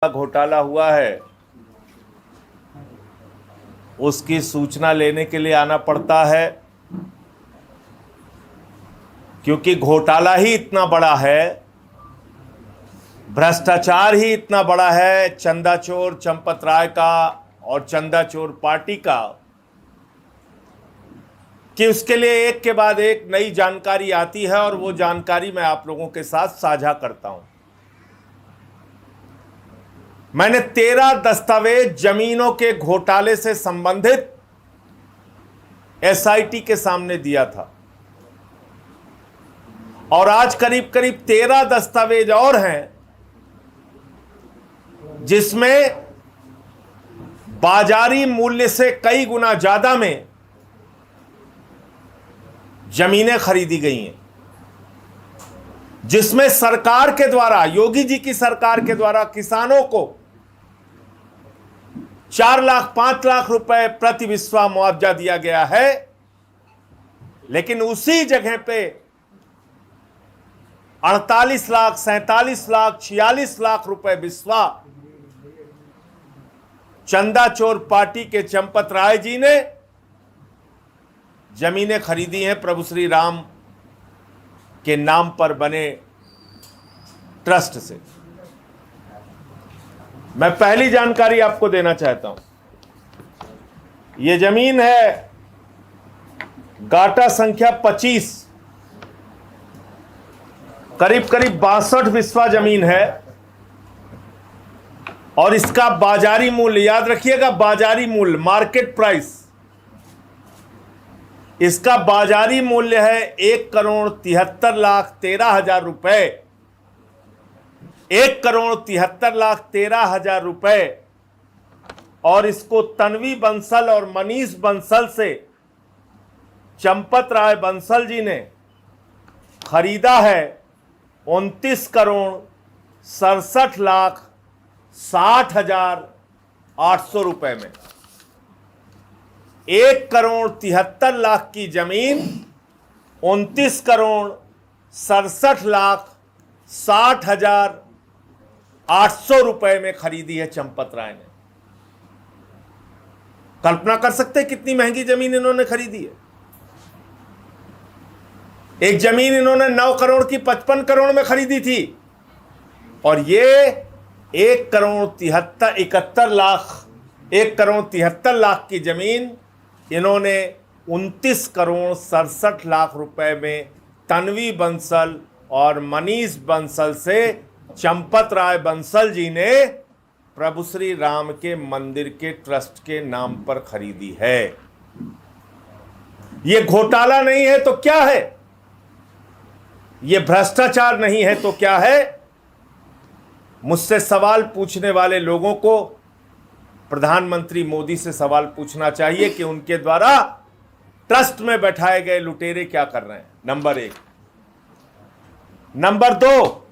घोटाला हुआ है उसकी सूचना लेने के लिए आना पड़ता है, क्योंकि घोटाला ही इतना बड़ा है, भ्रष्टाचार ही इतना बड़ा है चंदाचोर चंपत राय का और चंदाचोर पार्टी का, कि उसके लिए एक के बाद एक नई जानकारी आती है और वो जानकारी मैं आप लोगों के साथ साझा करता हूं। मैंने 13 दस्तावेज जमीनों के घोटाले से संबंधित एसआईटी के सामने दिया था और आज करीब करीब 13 दस्तावेज और हैं जिसमें बाजारी मूल्य से कई गुना ज्यादा में जमीनें खरीदी गई हैं, जिसमें सरकार के द्वारा, योगी जी की सरकार के द्वारा किसानों को 4 लाख 5 लाख रुपए प्रति बिस्वा मुआवजा दिया गया है, लेकिन उसी जगह पे 48 लाख 47 लाख 46 लाख रुपए बिस्वा चंदाचोर पार्टी के चंपत राय जी ने जमीनें खरीदी हैं प्रभु श्री राम के नाम पर बने ट्रस्ट से। मैं पहली जानकारी आपको देना चाहता हूं। यह जमीन है गाटा संख्या 25, करीब करीब 62 बिस्वा जमीन है और इसका बाजारी मूल्य, याद रखिएगा, बाजारी मूल्य, मार्केट प्राइस, इसका बाजारी मूल्य है 1,73,13,000 रुपए, 1,73,13,000 रुपए। और इसको तन्वी बंसल और मनीष बंसल से चंपत राय बंसल जी ने खरीदा है 29,67,60,800 रुपए में। 1,73,00,000 की जमीन 29,67,60,800 रुपए में खरीदी है चंपत राय ने। कल्पना कर सकते हैं कितनी महंगी जमीन इन्होंने खरीदी है। एक जमीन इन्होंने 9 करोड़ की 55 करोड़ में खरीदी थी और ये 1,73,71,00,000 की जमीन इन्होंने 29,67,00,000 रुपए में तन्वी बंसल और मनीष बंसल से चंपत राय बंसल जी ने प्रभु श्री राम के मंदिर के ट्रस्ट के नाम पर खरीदी है। यह घोटाला नहीं है तो क्या है? यह भ्रष्टाचार नहीं है तो क्या है? मुझसे सवाल पूछने वाले लोगों को प्रधानमंत्री मोदी से सवाल पूछना चाहिए कि उनके द्वारा ट्रस्ट में बैठाए गए लुटेरे क्या कर रहे हैं। नंबर 1। नंबर 2,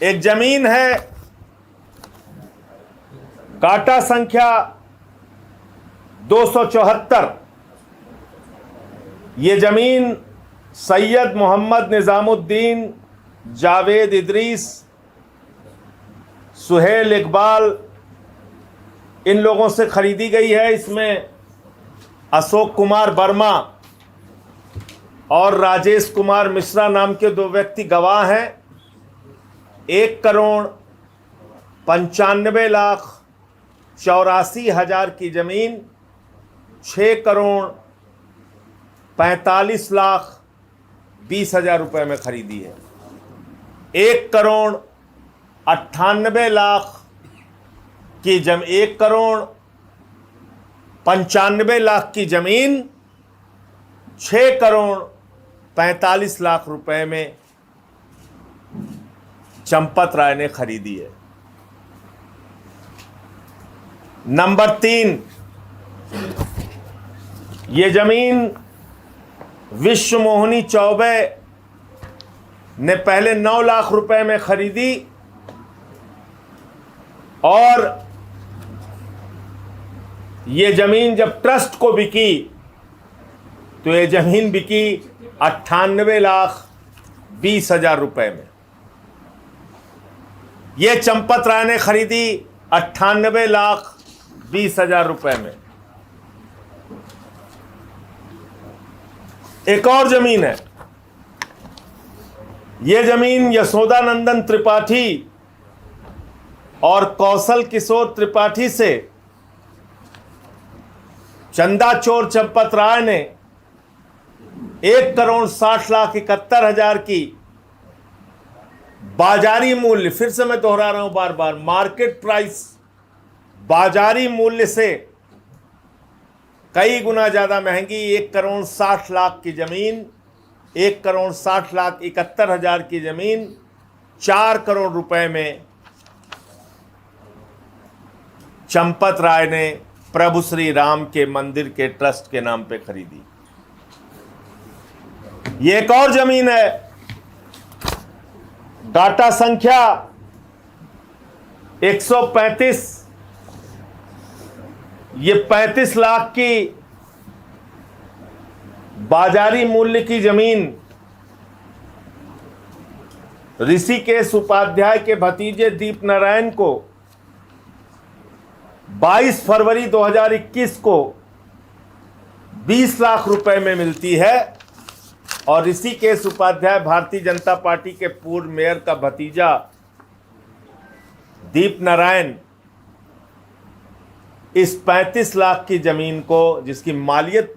एक जमीन है काटा संख्या 274। यह जमीन सैयद मोहम्मद निजामुद्दीन, जावेद इदरीस, सुहेल इकबाल, इन लोगों से खरीदी गई है। इसमें अशोक कुमार वर्मा और राजेश कुमार मिश्रा नाम के 2 व्यक्ति गवाह हैं। 1,95,84,00,000 की जमीन 6,45,20,000 रुपए में खरीदी है। 1,98,00,000 की 1,95,00,000 की जमीन 6,45,00,000 रुपए में चंपत राय ने खरीदी है। नंबर 3, ये जमीन विश्व मोहिनी चौबे ने पहले 9 लाख रुपए में खरीदी और ये जमीन जब ट्रस्ट को बिकी तो ये जमीन बिकी 98,20,000 रुपए में। ये चंपत राय ने खरीदी 98,20,000 रुपए में। एक और जमीन है, यह जमीन यशोदानंदन त्रिपाठी और कौशल किशोर त्रिपाठी से चंदा चोर चंपत राय ने 1,60,71,000 की बाजारी मूल्य, फिर से मैं दोहरा रहा हूं बार बार, मार्केट प्राइस, बाजारी मूल्य से कई गुना ज्यादा महंगी 1,60,00,000 की जमीन, 1,60,71,000 की जमीन 4 करोड़ रुपए में चंपत राय ने प्रभु श्री राम के मंदिर के ट्रस्ट के नाम पे खरीदी। ये एक और जमीन है, डाटा संख्या 135, ये 35 लाख की बाजारी मूल्य की जमीन ऋषिकेश उपाध्याय के भतीजे दीप नारायण को 22 फरवरी 2021 को 20 लाख रुपए में मिलती है और ऋषिकेश उपाध्याय भारतीय जनता पार्टी के पूर्व मेयर का भतीजा दीप नारायण इस 35 लाख की जमीन को, जिसकी मालियत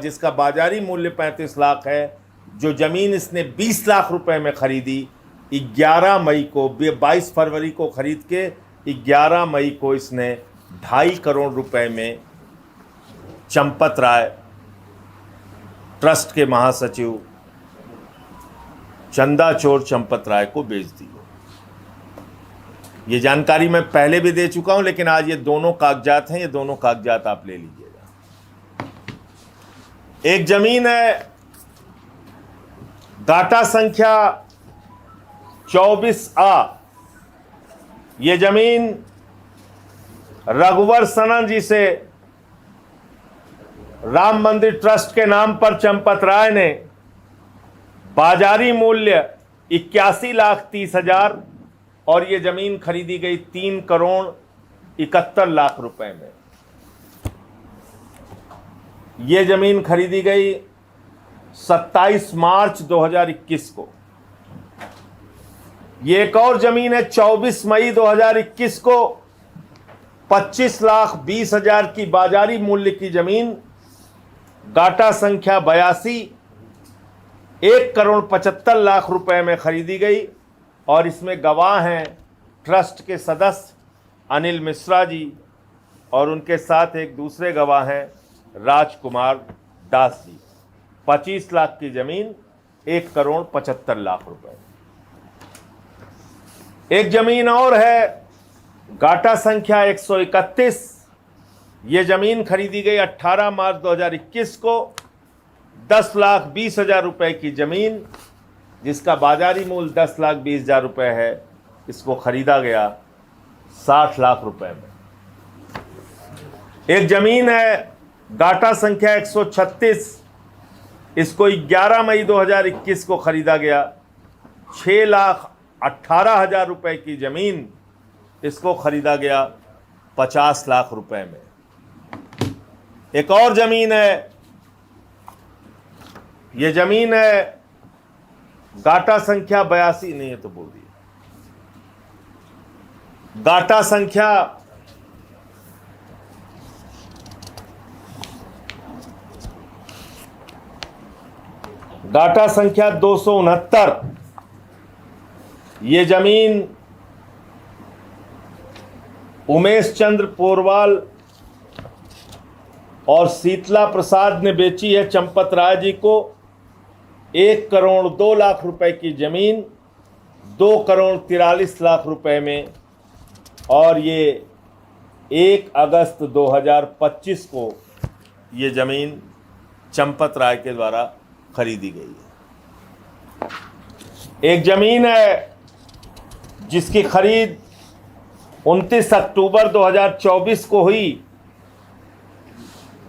जिसका बाजारी मूल्य 35 लाख है, जो जमीन इसने 20 लाख रुपए में खरीदी, 11 मई को, 22 फरवरी को खरीद के 11 मई को इसने 2.5 करोड़ रुपए में चंपत राय ट्रस्ट के महासचिव चंदा चोर चंपत राय को बेच दी। ये जानकारी मैं पहले भी दे चुका हूं, लेकिन आज ये दोनों कागजात हैं, ये दोनों कागजात आप ले लीजिएगा। एक जमीन है डाटा संख्या 24A, ये जमीन रघुवर सनन जी से राम मंदिर ट्रस्ट के नाम पर चंपत राय ने बाजारी मूल्य 81,30,000 और ये जमीन खरीदी गई 3,71,00,000 रुपए में। ये जमीन खरीदी गई 27 मार्च 2021 को। ये एक और जमीन है 24 मई 2021 को 25,20,000 की बाजारी मूल्य की जमीन, डाटा संख्या 82, 1,75,00,000 रुपए में खरीदी गई और इसमें गवाह हैं ट्रस्ट के सदस्य अनिल मिश्रा जी और उनके साथ एक दूसरे गवाह हैं राजकुमार दास जी। 25 लाख की जमीन, 1,75,00,000 रुपए। एक जमीन और है गाटा संख्या 131, ये जमीन खरीदी गई 18 मार्च 2021 को 10,20,000 रुपए की जमीन, जिसका बाजारी मूल्य 10,20,000 रुपए है, इसको खरीदा गया 60 लाख रुपए में। एक जमीन है डाटा संख्या 136, इसको 11 मई 2021 को खरीदा गया 6,18,000 रुपए की जमीन, इसको खरीदा गया 50 लाख रुपए में। एक और जमीन है, ये जमीन है गाटा संख्या 82, नहीं है तो बोल दिए, गाटा संख्या 269, ये जमीन उमेश चंद्र पोरवाल और शीतला प्रसाद ने बेची है चंपत राय जी को 1,02,00,000 रुपए की जमीन 2,43,00,000 रुपए में, और ये 1 अगस्त 2025 को ये जमीन चंपत राय के द्वारा खरीदी गई है। एक जमीन है जिसकी खरीद 29 अक्टूबर 2024 को हुई,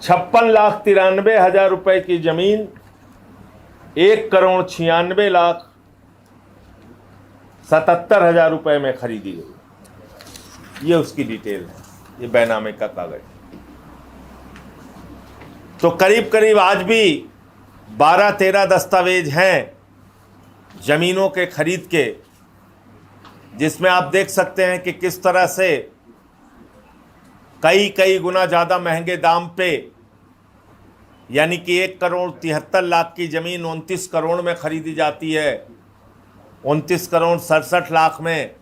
56,93,000 रुपए की जमीन, 1,96,00,000 77,000 रुपए में खरीदी गई। ये उसकी डिटेल है, ये बैनामे का कागज। तो करीब करीब आज भी 12-13 दस्तावेज हैं जमीनों के खरीद के, जिसमें आप देख सकते हैं कि किस तरह से कई गुना ज़्यादा महंगे दाम पे, यानी कि 1,73,00,000 की ज़मीन 29 करोड़ में खरीदी जाती है, 29,67,00,000 में।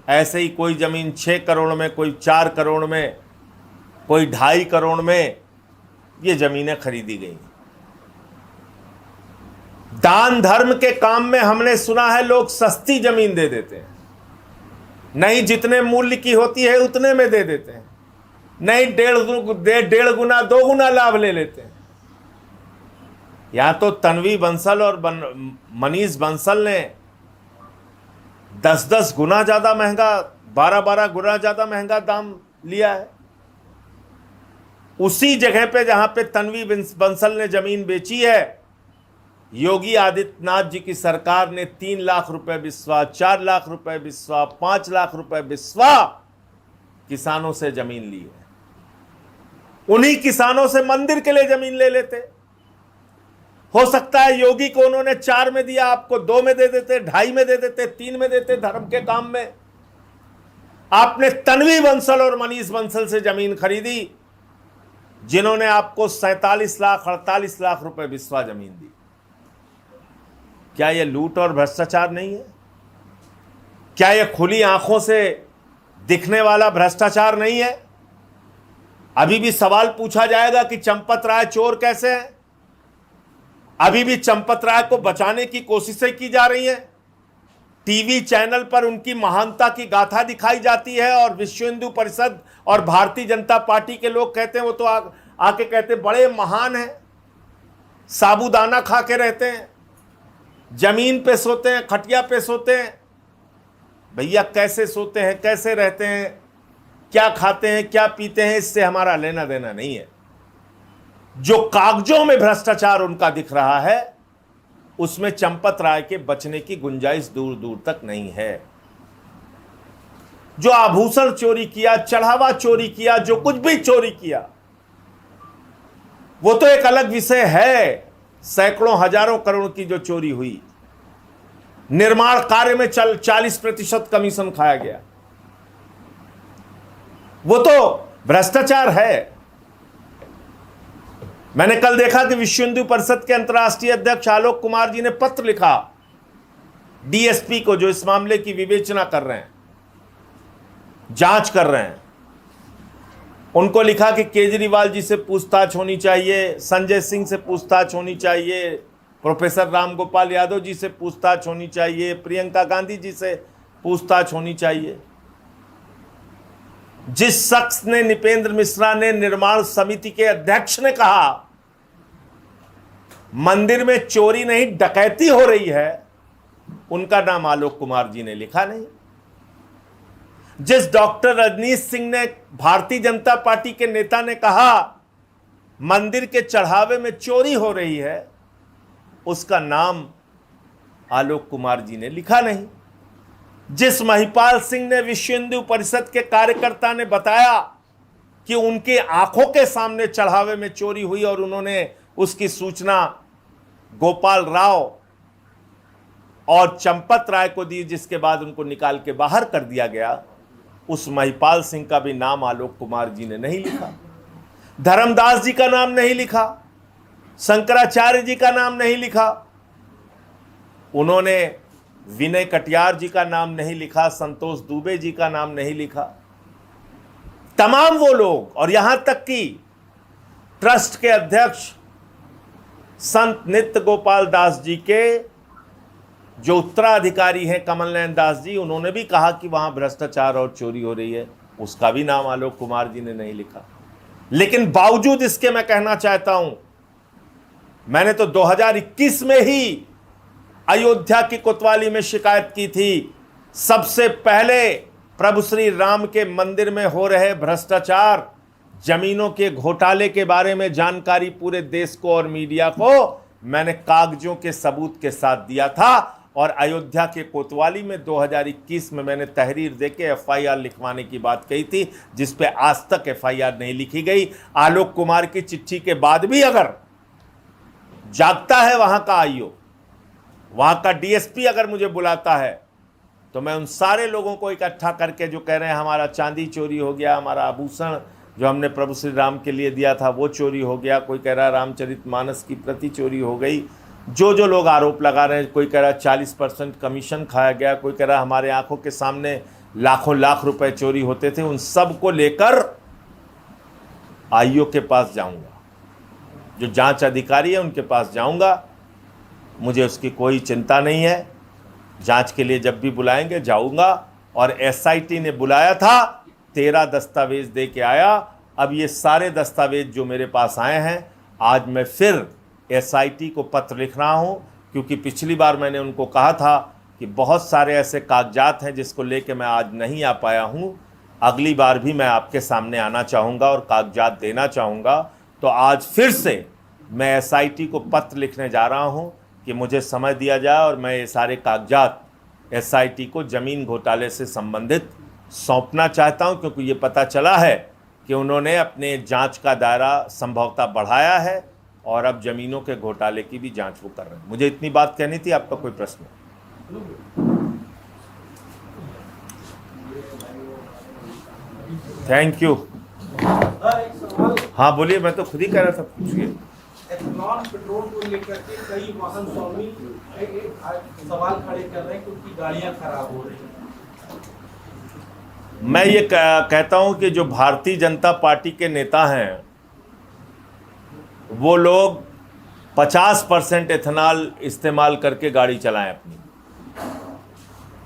ऐसे ही कोई ज़मीन 6 करोड़ में, कोई 4 करोड़ में, कोई 2.5 करोड़ में ये ज़मीनें खरीदी गई। दान धर्म के काम में हमने सुना है लोग सस्ती ज़मीन दे देते हैं, नहीं जितने मूल्य की होती है उतने में दे देते हैं, नहीं 1.5 गुना 2 गुना लाभ ले लेते हैं। यहां तो तन्वी बंसल और मनीष बंसल ने 10-10 गुना ज्यादा महंगा, 12-12 गुना ज्यादा महंगा दाम लिया है। उसी जगह पे जहां पे तन्वी बंसल ने जमीन बेची है, योगी आदित्यनाथ जी की सरकार ने 3 लाख रुपए बिस्वा, 4 लाख रुपए बिस्वा, 5 लाख रुपए बिस्वा किसानों से जमीन ली है। उन्हीं किसानों से मंदिर के लिए जमीन ले लेते। हो सकता है योगी को उन्होंने 4 में दिया, आपको 2 में दे देते, 2.5 में दे देते, 3 में देते धर्म के काम में। आपने तन्वी बंसल और मनीष बंसल से जमीन खरीदी, जिन्होंने आपको 47 लाख 48 लाख रुपए बिस्वा जमीन दी। क्या यह लूट और भ्रष्टाचार नहीं है? क्या यह खुली आंखों से दिखने वाला भ्रष्टाचार नहीं है? अभी भी सवाल पूछा जाएगा कि चंपत राय चोर कैसे हैं? अभी भी चंपत राय को बचाने की कोशिशें की जा रही हैं। टीवी चैनल पर उनकी महानता की गाथा दिखाई जाती है और विश्व हिंदू परिषद और भारतीय जनता पार्टी के लोग कहते हैं, वो तो आके कहते बड़े महान हैं, साबूदाना खा के रहते हैं, जमीन पे सोते हैं, खटिया पे सोते हैं। भैया कैसे सोते हैं, कैसे रहते हैं, क्या खाते हैं, क्या पीते हैं, इससे हमारा लेना देना नहीं है। जो कागजों में भ्रष्टाचार उनका दिख रहा है, उसमें चंपत राय के बचने की गुंजाइश दूर दूर तक नहीं है। जो आभूषण चोरी किया, चढ़ावा चोरी किया, जो कुछ भी चोरी किया, वो तो एक अलग विषय है। सैकड़ों हजारों करोड़ की जो चोरी हुई, निर्माण कार्य में 40% कमीशन खाया गया, वो तो भ्रष्टाचार है। मैंने कल देखा कि विश्व हिंदू परिषद के अंतर्राष्ट्रीय अध्यक्ष आलोक कुमार जी ने पत्र लिखा डीएसपी को, जो इस मामले की विवेचना कर रहे हैं, जांच कर रहे हैं। उनको लिखा कि केजरीवाल जी से पूछताछ होनी चाहिए, संजय सिंह से पूछताछ होनी चाहिए, प्रोफेसर राम गोपाल यादव जी से पूछताछ होनी चाहिए, प्रियंका गांधी जी से पूछताछ होनी चाहिए। जिस शख्स ने, निपेंद्र मिश्रा ने, निर्माण समिति के अध्यक्ष ने कहा मंदिर में चोरी नहीं डकैती हो रही है, उनका नाम आलोक कुमार जी ने लिखा नहीं। जिस डॉक्टर रजनीश सिंह ने, भारतीय जनता पार्टी के नेता ने कहा मंदिर के चढ़ावे में चोरी हो रही है, उसका नाम आलोक कुमार जी ने लिखा नहीं। जिस महिपाल सिंह ने, विश्व हिंदू परिषद के कार्यकर्ता ने बताया कि उनके आंखों के सामने चढ़ावे में चोरी हुई और उन्होंने उसकी सूचना गोपाल राव और चंपत राय को दी, जिसके बाद उनको निकाल के बाहर कर दिया गया, उस महिपाल सिंह का भी नाम आलोक कुमार जी ने नहीं लिखा। धर्मदास जी का नाम नहीं लिखा, शंकराचार्य जी का नाम नहीं लिखा, उन्होंने विनय कटियार जी का नाम नहीं लिखा, संतोष दुबे जी का नाम नहीं लिखा। तमाम वो लोग, और यहां तक कि ट्रस्ट के अध्यक्ष संत नित्य गोपाल दास जी के जो उत्तराधिकारी हैं कमल नयन दास जी, उन्होंने भी कहा कि वहां भ्रष्टाचार और चोरी हो रही है, उसका भी नाम आलोक कुमार जी ने नहीं लिखा। लेकिन बावजूद इसके मैं कहना चाहता हूं, मैंने तो 2021 में ही अयोध्या की कोतवाली में शिकायत की थी। सबसे पहले प्रभु श्री राम के मंदिर में हो रहे भ्रष्टाचार, जमीनों के घोटाले के बारे में जानकारी पूरे देश को और मीडिया को मैंने कागजों के सबूत के साथ दिया था, और अयोध्या के कोतवाली में 2021 में मैंने तहरीर देके एफआईआर लिखवाने की बात कही थी, जिस पे आज तक एफआईआर नहीं लिखी गई। आलोक कुमार की चिट्ठी के बाद भी अगर जागता है वहां का आईओ, वहां का डीएसपी अगर मुझे बुलाता है, तो मैं उन सारे लोगों को इकट्ठा करके जो कह रहे हैं हमारा चांदी चोरी हो गया, हमारा आभूषण जो हमने प्रभु श्री राम के लिए दिया था वो चोरी हो गया, कोई कह रहा है रामचरितमानस की प्रति चोरी हो गई, जो जो लोग आरोप लगा रहे हैं, कोई कह रहा है 40% कमीशन खाया गया, कोई कह रहा है हमारे आंखों के सामने लाखों लाख रुपए चोरी होते थे, उन सब को लेकर आईओ के पास जाऊंगा, जो जांच अधिकारी है उनके पास जाऊंगा। मुझे उसकी कोई चिंता नहीं है, जांच के लिए जब भी बुलाएंगे जाऊंगा। और एसआईटी ने बुलाया था, 13 दस्तावेज दे के आया। अब ये सारे दस्तावेज जो मेरे पास आए हैं, आज मैं फिर एसआईटी को पत्र लिख रहा हूं, क्योंकि पिछली बार मैंने उनको कहा था कि बहुत सारे ऐसे कागजात हैं जिसको लेके मैं आज नहीं आ पाया हूं, अगली बार भी मैं आपके सामने आना चाहूँगा और कागजात देना चाहूँगा। तो आज फिर से मैं एसआईटी को पत्र लिखने जा रहा हूं कि मुझे समय दिया जाए और मैं ये सारे कागजात एसआईटी को ज़मीन घोटाले से संबंधित सौंपना चाहता हूं, क्योंकि ये पता चला है कि उन्होंने अपने जांच का दायरा संभवतः बढ़ाया है और अब ज़मीनों के घोटाले की भी जांच वो कर रहे हैं। मुझे इतनी बात कहनी थी। आपका कोई प्रश्न? Thank you. हाँ बोलिए, मैं तो खुद ही कह रहा था, पूछिए। एथेनॉल पेट्रोल को लेकर के कई वाहन स्वामी सवाल खड़े कर रहे हैं क्योंकि गाड़ियां खराब हो रही हैं। मैं ये कहता हूं कि जो भारतीय जनता पार्टी के नेता हैं वो लोग 50% एथेनॉल इस्तेमाल करके गाड़ी चलाएं अपनी,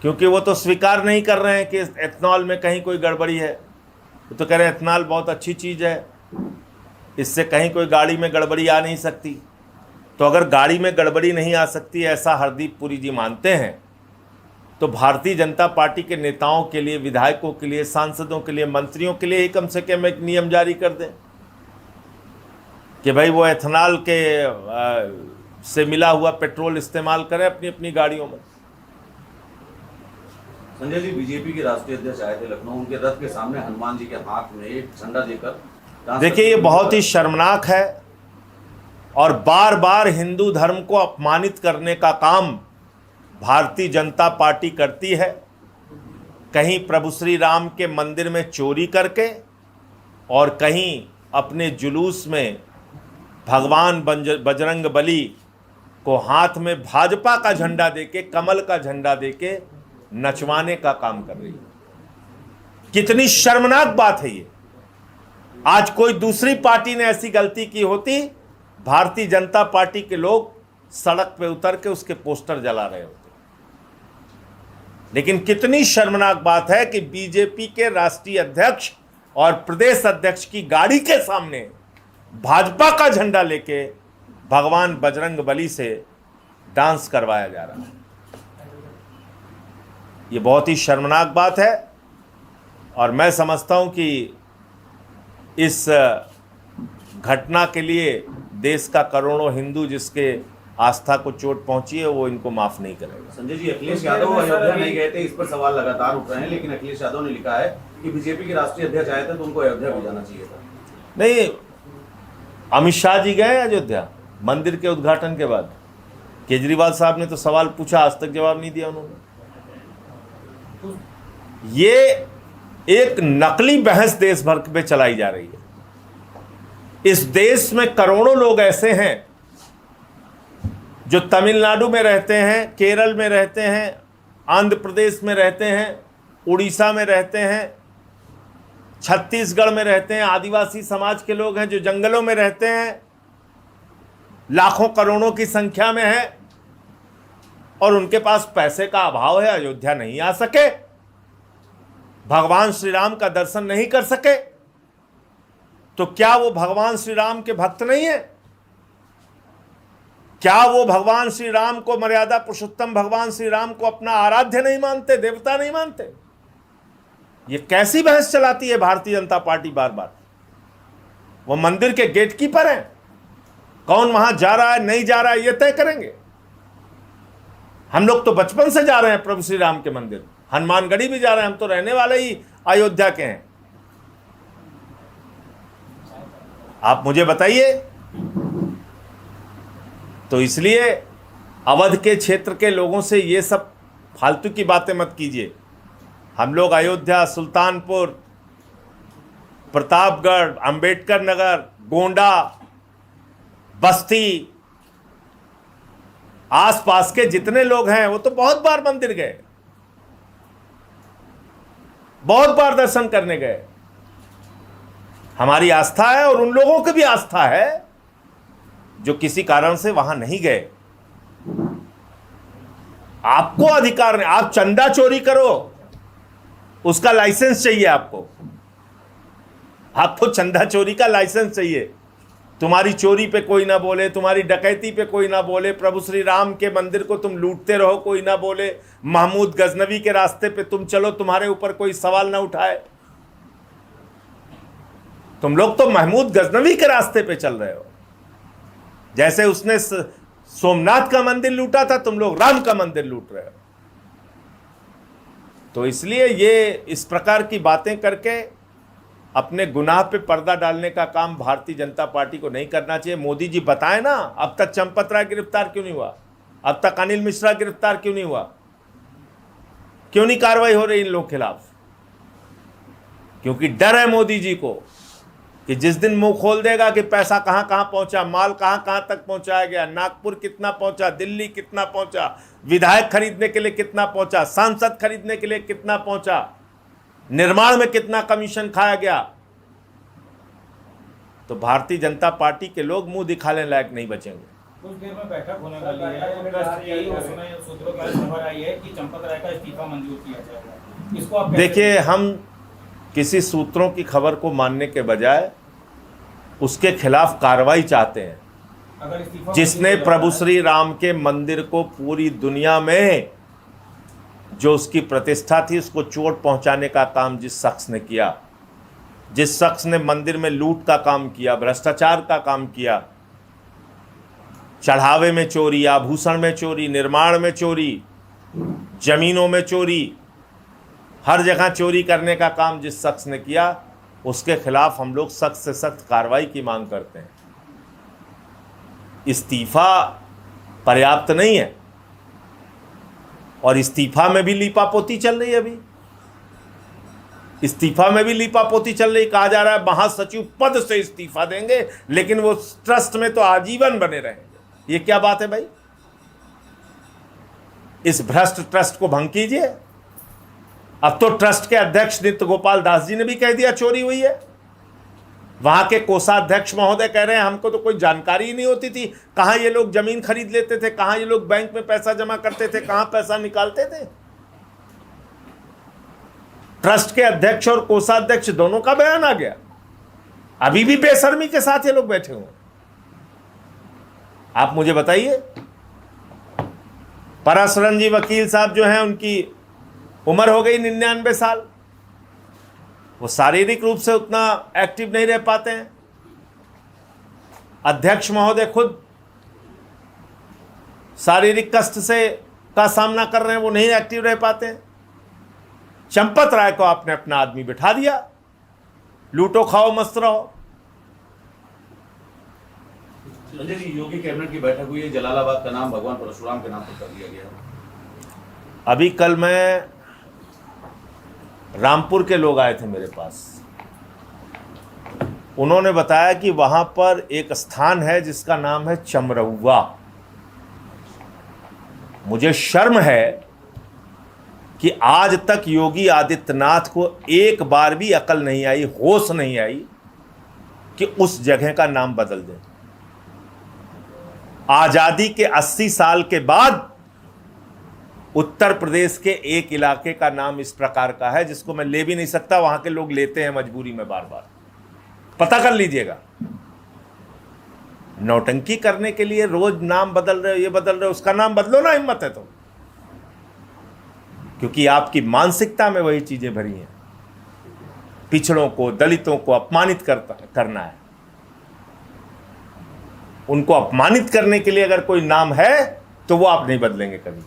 क्योंकि वो तो स्वीकार नहीं कर रहे हैं कि एथेनॉल में कहीं कोई गड़बड़ी है। वो तो कह रहे हैं एथेनॉल बहुत अच्छी चीज़ है, इससे कहीं कोई गाड़ी में गड़बड़ी आ नहीं सकती। तो अगर गाड़ी में गड़बड़ी नहीं आ सकती ऐसा हरदीप पुरी जी मानते हैं, तो भारतीय जनता पार्टी के नेताओं के लिए, विधायकों के लिए, सांसदों के लिए, मंत्रियों के लिए ही कम से कम एक नियम जारी कर दें कि भाई वो एथेनॉल के से मिला हुआ पेट्रोल इस्तेमाल करें अपनी अपनी गाड़ियों में। संजय जी, बीजेपी के राष्ट्रीय अध्यक्ष आए थे लखनऊ, उनके रथ के सामने हनुमान जी के हाथ में एक झंडा देकर, देखिए ये बहुत ही शर्मनाक है और बार बार हिंदू धर्म को अपमानित करने का काम भारतीय जनता पार्टी करती है। कहीं प्रभु श्री राम के मंदिर में चोरी करके और कहीं अपने जुलूस में भगवान बजरंग बली को हाथ में भाजपा का झंडा देके, कमल का झंडा देके नचवाने का काम कर रही है। कितनी शर्मनाक बात है ये। आज कोई दूसरी पार्टी ने ऐसी गलती की होती, भारतीय जनता पार्टी के लोग सड़क पे उतर के उसके पोस्टर जला रहे होते। लेकिन कितनी शर्मनाक बात है कि बीजेपी के राष्ट्रीय अध्यक्ष और प्रदेश अध्यक्ष की गाड़ी के सामने भाजपा का झंडा लेके भगवान बजरंग बली से डांस करवाया जा रहा है। ये बहुत ही शर्मनाक बात है और मैं समझता हूं कि इस घटना के लिए देश का करोड़ों हिंदू जिसके आस्था को चोट पहुंची है वो इनको माफ नहीं करेगा। संजय जी, अखिलेश यादव अयोध्या नहीं गए थे, इस पर सवाल लगातार उठ रहे हैं, लेकिन अखिलेश यादव ने लिखा है कि बीजेपी के राष्ट्रीय अध्यक्ष आए थे तो उनको अयोध्या भी जाना चाहिए था। नहीं, अमित शाह जी गए अयोध्या मंदिर के उद्घाटन के बाद। केजरीवाल साहब ने तो सवाल पूछा, आज तक जवाब नहीं दिया उन्होंने। ये एक नकली बहस देश भर में चलाई जा रही है। इस देश में करोड़ों लोग ऐसे हैं जो तमिलनाडु में रहते हैं, केरल में रहते हैं, आंध्र प्रदेश में रहते हैं, उड़ीसा में रहते हैं, छत्तीसगढ़ में रहते हैं, आदिवासी समाज के लोग हैं जो जंगलों में रहते हैं, लाखों करोड़ों की संख्या में है और उनके पास पैसे का अभाव है, अयोध्या नहीं आ सके, भगवान श्री राम का दर्शन नहीं कर सके। तो क्या वो भगवान श्री राम के भक्त नहीं है? क्या वो भगवान श्री राम को, मर्यादा पुरुषोत्तम भगवान श्री राम को अपना आराध्य नहीं मानते, देवता नहीं मानते? ये कैसी बहस चलाती है भारतीय जनता पार्टी बार बार। वो मंदिर के गेटकीपर हैं, कौन वहां जा रहा है नहीं जा रहा है ये तय करेंगे। हम लोग तो बचपन से जा रहे हैं प्रभु श्री राम के मंदिर, हनुमानगढ़ी भी जा रहे हैं, हम तो रहने वाले ही अयोध्या के हैं। आप मुझे बताइए। तो इसलिए अवध के क्षेत्र के लोगों से ये सब फालतू की बातें मत कीजिए। हम लोग अयोध्या, सुल्तानपुर, प्रतापगढ़, अंबेडकर नगर, गोंडा, बस्ती, आसपास के जितने लोग हैं वो तो बहुत बार मंदिर गए, बहुत बार दर्शन करने गए। हमारी आस्था है और उन लोगों की भी आस्था है जो किसी कारण से वहां नहीं गए। आपको अधिकार नहीं, आप चंदा चोरी करो उसका लाइसेंस चाहिए आपको चंदा चोरी का लाइसेंस चाहिए। तुम्हारी चोरी पे कोई ना बोले, तुम्हारी डकैती पे कोई ना बोले, प्रभु श्री राम के मंदिर को तुम लूटते रहो कोई ना बोले, महमूद गजनवी के रास्ते पे तुम चलो तुम्हारे ऊपर कोई सवाल ना उठाए। तुम लोग तो महमूद गजनवी के रास्ते पे चल रहे हो। जैसे उसने सोमनाथ का मंदिर लूटा था, तुम लोग राम का मंदिर लूट रहे हो। तो इसलिए ये इस प्रकार की बातें करके अपने गुनाह पे पर्दा डालने का काम भारतीय जनता पार्टी को नहीं करना चाहिए। मोदी जी बताएं ना, अब तक चंपत राय गिरफ्तार क्यों नहीं हुआ, अब तक अनिल मिश्रा गिरफ्तार क्यों नहीं हुआ, क्यों नहीं कार्रवाई हो रही इन लोगों के खिलाफ? क्योंकि डर है मोदी जी को कि जिस दिन मुंह खोल देगा कि पैसा कहां कहां पहुंचा, माल कहां कहां तक पहुंचाया गया, नागपुर कितना पहुंचा, दिल्ली कितना पहुंचा, विधायक खरीदने के लिए कितना पहुंचा, सांसद खरीदने के लिए कितना पहुंचा, निर्माण में कितना कमीशन खाया गया, तो भारतीय जनता पार्टी के लोग मुंह दिखाने लायक नहीं बचेंगे। कुछ देर में बैठक होने वाली है, ट्रस्ट की उसमें सूत्रों का खबर आई है कि चंपत राय का इस्तीफा मंजूर किया जाएगा। इसको आप देखिए, हम किसी सूत्रों की खबर को मानने के बजाय उसके खिलाफ कार्रवाई चाहते हैं। अगर इस्तीफा जिसने प्रभु श्री राम के मंदिर को पूरी दुनिया में जो उसकी प्रतिष्ठा थी उसको चोट पहुंचाने का काम जिस शख्स ने किया, जिस शख्स ने मंदिर में लूट का काम किया, भ्रष्टाचार का काम किया, चढ़ावे में चोरी, आभूषण में चोरी, निर्माण में चोरी, जमीनों में चोरी, हर जगह चोरी करने का काम जिस शख्स ने किया, उसके खिलाफ हम लोग सख्त से सख्त कार्रवाई की मांग करते हैं। इस्तीफा पर्याप्त नहीं है और इस्तीफा में भी लीपापोती चल रही है। अभी इस्तीफा में भी लीपापोती चल रही, कहा जा रहा है महासचिव पद से इस्तीफा देंगे लेकिन वो ट्रस्ट में तो आजीवन बने रहेंगे। ये क्या बात है भाई? इस भ्रष्ट ट्रस्ट को भंग कीजिए। अब तो ट्रस्ट के अध्यक्ष नित्य गोपाल दास जी ने भी कह दिया चोरी हुई है। वहां के कोषाध्यक्ष महोदय कह रहे हैं हमको तो कोई जानकारी ही नहीं होती थी, कहां ये लोग जमीन खरीद लेते थे, कहां ये लोग बैंक में पैसा जमा करते थे, कहां पैसा निकालते थे। ट्रस्ट के अध्यक्ष और कोषाध्यक्ष दोनों का बयान आ गया। अभी भी बेशर्मी के साथ ये लोग बैठे हुए। आप मुझे बताइए, पराशरन जी वकील साहब जो हैं उनकी उम्र हो गई 99 साल, वो शारीरिक रूप से उतना एक्टिव नहीं रह पाते हैं। अध्यक्ष महोदय खुद शारीरिक कष्ट से का सामना कर रहे हैं, वो नहीं एक्टिव रह पाते हैं। चंपत राय को आपने अपना आदमी बिठा दिया, लूटो खाओ मस्त रहो। संजय जी, योगी कैबिनेट की बैठक हुई है, जलालाबाद का नाम भगवान परशुराम के नाम पर कर दिया गया। अभी कल मैं रामपुर के लोग आए थे मेरे पास, उन्होंने बताया कि वहां पर एक स्थान है जिसका नाम है चमरौआ। मुझे शर्म है कि आज तक योगी आदित्यनाथ को एक बार भी अकल नहीं आई, होश नहीं आई कि उस जगह का नाम बदल दें। आजादी के 80 साल के बाद उत्तर प्रदेश के एक इलाके का नाम इस प्रकार का है जिसको मैं ले भी नहीं सकता, वहां के लोग लेते हैं मजबूरी में बार बार। पता कर लीजिएगा। नौटंकी करने के लिए रोज नाम बदल रहे हो, ये बदल रहे हो, उसका नाम बदलो ना, हिम्मत है तो। क्योंकि आपकी मानसिकता में वही चीजें भरी हैं। पिछड़ों को, दलितों को अपमानित करना है। उनको अपमानित करने के लिए अगर कोई नाम है तो वो आप नहीं बदलेंगे कभी।